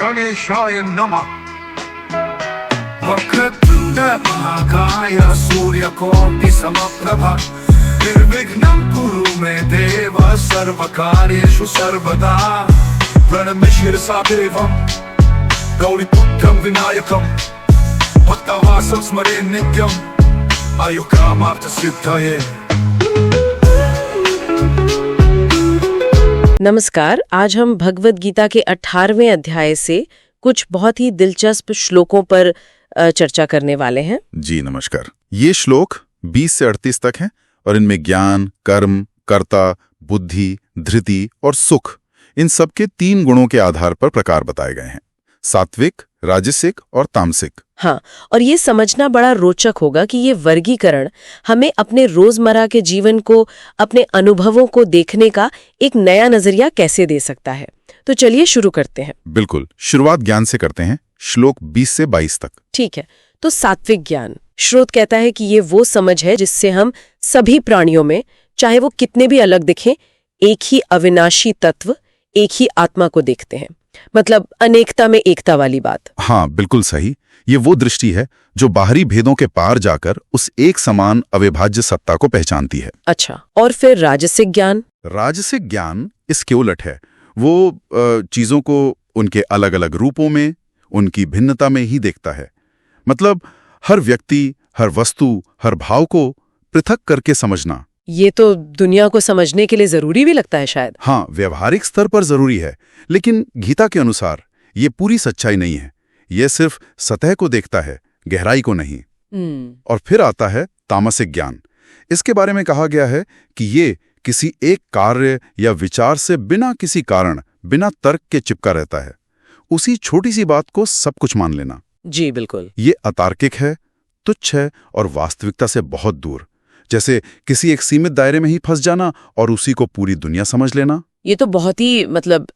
गणेशाय नमः। वक्रतुण्डमहाकाय सूर्यकोटिसमप्रभा निर्विघ्नं कुरु मे देव सर्वकार्येषु सर्वदा। प्रणम्य शिरसा देवं गौरीपुत्रं विनायकं भक्तवासं स्मरे नित्यं आयुकामार्थसिद्धये। नमस्कार। आज हम भगवद गीता के 18वें अध्याय से कुछ बहुत ही दिलचस्प श्लोकों पर चर्चा करने वाले हैं। जी नमस्कार। ये श्लोक 20 से 38 तक हैं और इनमें ज्ञान, कर्म, कर्ता, बुद्धि, धृति और सुख इन सब के 3 गुणों के आधार पर प्रकार बताए गए हैं, सात्विक, राजसिक और तामसिक। हाँ, और ये समझना बड़ा रोचक होगा कि ये वर्गीकरण हमें अपने रोजमर्रा के जीवन को, अपने अनुभवों को देखने का एक नया नजरिया कैसे दे सकता है। तो चलिए शुरू करते हैं। बिल्कुल, शुरुआत ज्ञान से करते हैं, श्लोक 20 से 22 तक। ठीक है। तो सात्विक ज्ञान, श्रोत कहता है कि ये वो समझ है जिससे हम सभी प्राणियों में, चाहे वो कितने भी अलग दिखें, एक ही अविनाशी तत्व, एक ही आत्मा को देखते हैं। मतलब अनेकता में एकता वाली बात। हाँ, बिल्कुल सही। ये वो दृष्टि है जो बाहरी भेदों के पार जाकर उस एक समान अविभाज्य सत्ता को पहचानती है। अच्छा, और फिर राजसिक ज्ञान? राजसिक ज्ञान इसके उलट है। वो चीजों को उनके अलग अलग रूपों में, उनकी भिन्नता में ही देखता है। मतलब हर व्यक्ति, हर वस्तु, हर भाव को पृथक करके समझना। ये तो दुनिया को समझने के लिए जरूरी भी लगता है शायद। हाँ, व्यवहारिक स्तर पर जरूरी है, लेकिन गीता के अनुसार ये पूरी सच्चाई नहीं है। ये सिर्फ सतह को देखता है, गहराई को नहीं। और फिर आता है तामसिक ज्ञान। इसके बारे में कहा गया है कि ये किसी एक कार्य या विचार से बिना किसी कारण, बिना तर्क के चिपका रहता है। उसी छोटी सी बात को सब कुछ मान लेना। जी बिल्कुल। ये अतार्किक है, तुच्छ है और वास्तविकता से बहुत दूर। जैसे किसी एक सीमित दायरे में ही फंस जाना और उसी को पूरी दुनिया समझ लेना। ये तो बहुत ही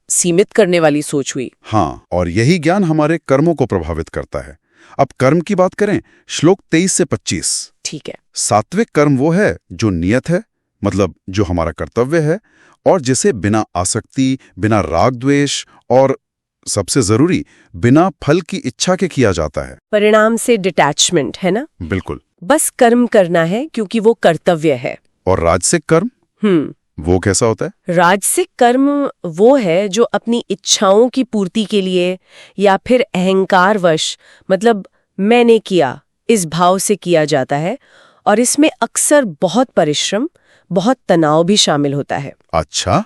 सीमित करने वाली सोच हुई। हाँ, और यही ज्ञान हमारे कर्मों को प्रभावित करता है। अब कर्म की बात करें, श्लोक 23 से 25। ठीक है। सात्विक कर्म वो है जो नियत है, मतलब जो हमारा कर्तव्य है, और जिसे बिना आसक्ति, बिना राग द्वेष और सबसे जरूरी बिना फल की इच्छा के किया जाता है। परिणाम से डिटैचमेंट है ना? बिल्कुल। बस कर्म करना है क्योंकि वो कर्तव्य है। और राजसिक कर्म वो कैसा होता है? राजसिक कर्म वो है जो अपनी इच्छाओं की पूर्ति के लिए या फिर अहंकारवश, मतलब मैंने किया, इस भाव से किया जाता है, और इसमें अक्सर बहुत परिश्रम, बहुत तनाव भी शामिल होता है। अच्छा,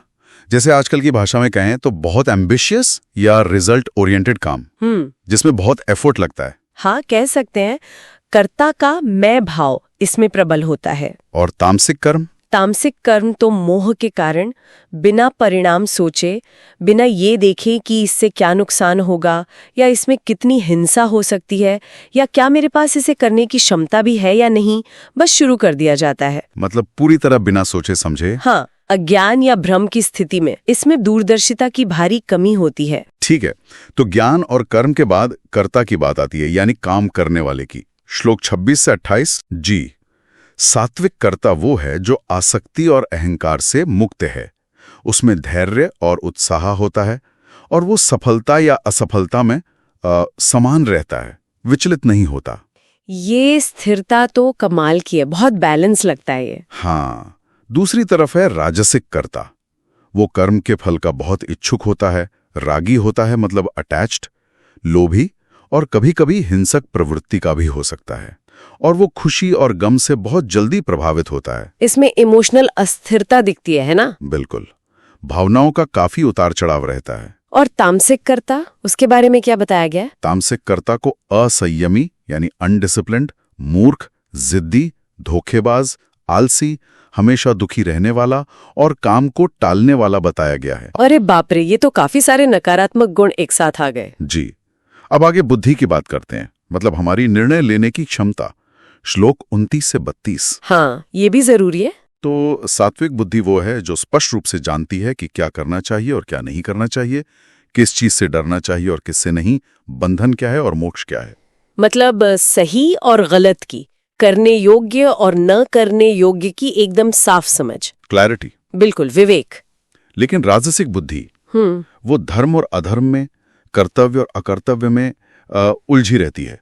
जैसे आजकल की भाषा में कहें तो बहुत एम्बिशियस या रिजल्ट ओरिएंटेड काम, जिसमें बहुत एफर्ट लगता है। हाँ, कह सकते हैं कर्ता का मैं भाव इसमें प्रबल होता है। और तामसिक कर्म? तामसिक कर्म तो मोह के कारण बिना परिणाम सोचे, बिना ये देखे कि इससे क्या नुकसान होगा, या इसमें कितनी हिंसा हो सकती है, या क्या मेरे पास इसे करने की क्षमता भी है या नहीं, बस शुरू कर दिया जाता है। मतलब पूरी तरह बिना सोचे समझे। हाँ, अज्ञान या भ्रम की स्थिति में इसमें दूरदर्शिता की भारी कमी होती है। ठीक है, तो ज्ञान और कर्म के बाद कर्ता की बात आती है, यानी काम करने वाले की। श्लोक 26 से 28। जी, सात्विक कर्ता वो है जो आसक्ति और अहंकार से मुक्त है। उसमें धैर्य और उत्साह होता है, और वो सफलता या असफलता में समान रहता है, विचलित नहीं होता। ये स्थिरता तो कमाल की है, बहुत बैलेंस लगता है ये। हाँ, दूसरी तरफ है राजसिक कर्ता। वो कर्म के फल का बहुत इच्छुक होता है, रागी होता है, मतलब अटैच्ड, लोभी और कभी-कभी हिंसक प्रवृत्ति का भी हो सकता है, और वो खुशी और गम से बहुत जल्दी प्रभावित होता है। इसमें इमोशनल अस्थिरता दिखती है ना? बिल्कुल, भावनाओं का काफी उतार चढ़ाव रहता है। और तामसिक कर्ता, उसके बारे में क्या बताया गया? तामसिक कर्ता को असंयमी यानी अनडिसिप्लिन्ड, मूर्ख, जिद्दी, धोखेबाज, आलसी, हमेशा दुखी रहने वाला और काम को टालने वाला बताया गया है। अरे बाप रे, ये तो काफी सारे नकारात्मक गुण एक साथ आ गए। जी, अब आगे बुद्धि की बात करते हैं, मतलब हमारी निर्णय लेने की क्षमता। श्लोक 29 से 32। हाँ, ये भी जरूरी है। तो सात्विक बुद्धि वो है जो स्पष्ट रूप से जानती है कि क्या करना चाहिए और क्या नहीं करना चाहिए, किस चीज से डरना चाहिए और किससे नहीं, बंधन क्या है और मोक्ष क्या है। मतलब सही और गलत की, करने योग्य और न करने योग्य की एकदम साफ समझ, क्लैरिटी। बिल्कुल विवेक। लेकिन राजसिक बुद्धि वो धर्म और अधर्म में, कर्तव्य और अकर्तव्य में उलझी रहती है,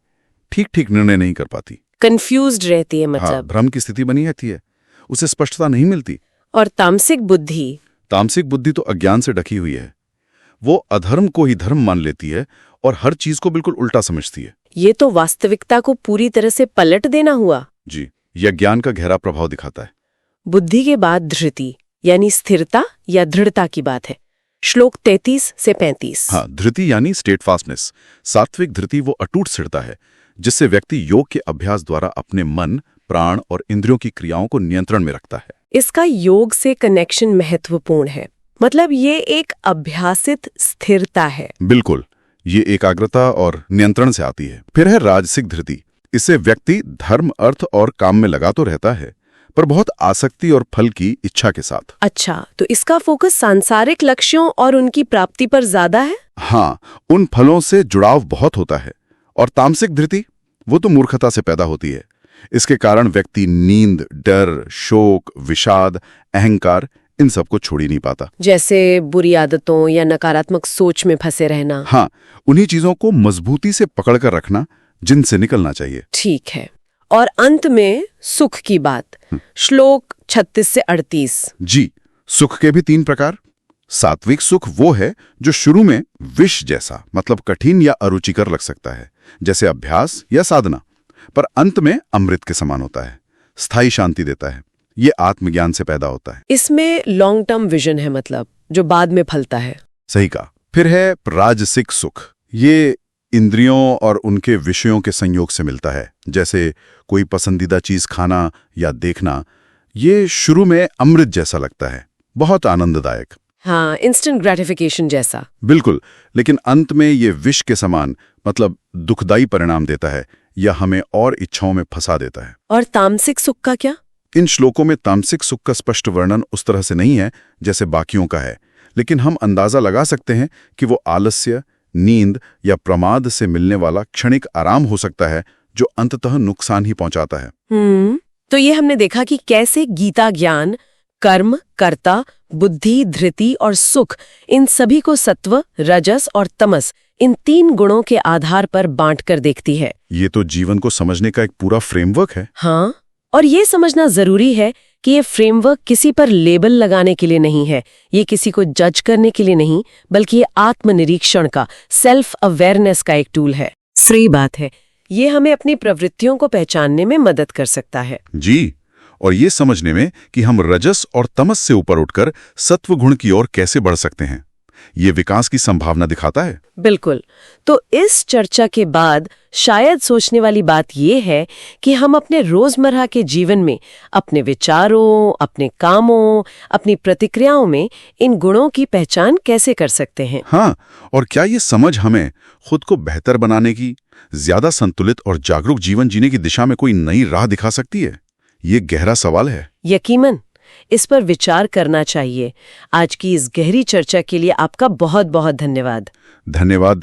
ठीक ठीक निर्णय नहीं कर पाती। कंफ्यूज्ड रहती है हाँ, मतलब। भ्रम की स्थिति बनी रहती है, उसे स्पष्टता नहीं मिलती। और तामसिक बुद्धि तो अज्ञान से ढकी हुई है। वो अधर्म को ही धर्म मान लेती है और हर चीज को बिल्कुल उल्टा समझती है। ये तो वास्तविकता को पूरी तरह से पलट देना हुआ। जी, यह ज्ञान का गहरा प्रभाव दिखाता है। बुद्धि के बाद धृति यानी स्थिरता या दृढ़ता की बात है। श्लोक 33 से 35। हाँ, धृति यानी स्टेटफास्टनेस। सात्विक धृति वो अटूट स्थिरता है जिससे व्यक्ति योग के अभ्यास द्वारा अपने मन, प्राण और इंद्रियों की क्रियाओं को नियंत्रण में रखता है। इसका योग से कनेक्शन महत्वपूर्ण है, मतलब ये एक अभ्यासित स्थिरता है। बिल्कुल, ये एकाग्रता और नियंत्रण से आती है। फिर है राजसिक धृति। इससे व्यक्ति धर्म, अर्थ और काम में लगा तो रहता है, पर बहुत आसक्ति और फल की इच्छा के साथ। अच्छा, तो इसका फोकस सांसारिक लक्ष्यों और उनकी प्राप्ति पर ज्यादा है। हाँ, उन फलों से जुड़ाव बहुत होता है। और तामसिक धृति वो तो मूर्खता से पैदा होती है। इसके कारण व्यक्ति नींद, डर, शोक, विषाद, अहंकार इन सबको छोड़ ही नहीं पाता। जैसे बुरी आदतों या नकारात्मक सोच में फंसे रहना। हाँ, उन्हीं चीजों को मजबूती से पकड़कर रखना जिनसे निकलना चाहिए। ठीक है। और अंत में सुख की बात, श्लोक 36 से 38। जी, सुख के भी 3 प्रकार। सात्विक सुख वो है जो शुरू में विष जैसा, मतलब कठिन या अरुचिकर लग सकता है, जैसे अभ्यास या साधना, पर अंत में अमृत के समान होता है, स्थायी शांति देता है। ये आत्मज्ञान से पैदा होता है। इसमें लॉन्ग टर्म विजन है, मतलब जो बाद में फलता है। सही कहा। फिर है राजसिक सुख। ये इंद्रियों और उनके विषयों के संयोग से मिलता है, जैसे कोई पसंदीदा चीज खाना या देखना। ये शुरू में अमृत जैसा लगता है, बहुत आनंददायक। हाँ, इंस्टेंट ग्रेटिफिकेशन जैसा। बिल्कुल, लेकिन अंत में ये विष के समान, मतलब दुखदायी परिणाम देता है या हमें और इच्छाओं में फंसा देता है। और तामसिक सुख का क्या? इन श्लोकों में तामसिक सुख का स्पष्ट वर्णन उस तरह से नहीं है जैसे बाकियों का है, लेकिन हम अंदाजा लगा सकते हैं कि वो आलस्य, नींद या प्रमाद से मिलने वाला क्षणिक आराम हो सकता है जो अंततः नुकसान ही पहुंचाता है। तो ये हमने देखा कि कैसे गीता ज्ञान, कर्म, कर्ता, बुद्धि, धृति और सुख, इन सभी को सत्व, रजस और तमस, इन 3 गुणों के आधार पर बांटकर देखती है। ये तो जीवन को समझने का एक पूरा फ्रेमवर्क है। हाँ, और ये समझना जरूरी है कि ये फ्रेमवर्क किसी पर लेबल लगाने के लिए नहीं है, ये किसी को जज करने के लिए नहीं, बल्कि ये आत्मनिरीक्षण का, सेल्फ अवेयरनेस का एक टूल है। सही बात है, ये हमें अपनी प्रवृत्तियों को पहचानने में मदद कर सकता है। जी, और ये समझने में कि हम रजस और तमस से ऊपर उठकर सत्व गुण की ओर कैसे बढ़ सकते हैं। ये विकास की संभावना दिखाता है। बिल्कुल। तो इस चर्चा के बाद शायद सोचने वाली बात ये है कि हम अपने रोजमर्रा के जीवन में, अपने विचारों, अपने कामों, अपनी प्रतिक्रियाओं में इन गुणों की पहचान कैसे कर सकते हैं। हाँ, और क्या ये समझ हमें खुद को बेहतर बनाने की, ज्यादा संतुलित और जागरूक जीवन जीने की दिशा में कोई नई राह दिखा सकती है? ये गहरा सवाल है। यकीनन, इस पर विचार करना चाहिए। आज की इस गहरी चर्चा के लिए आपका बहुत बहुत धन्यवाद। धन्यवाद।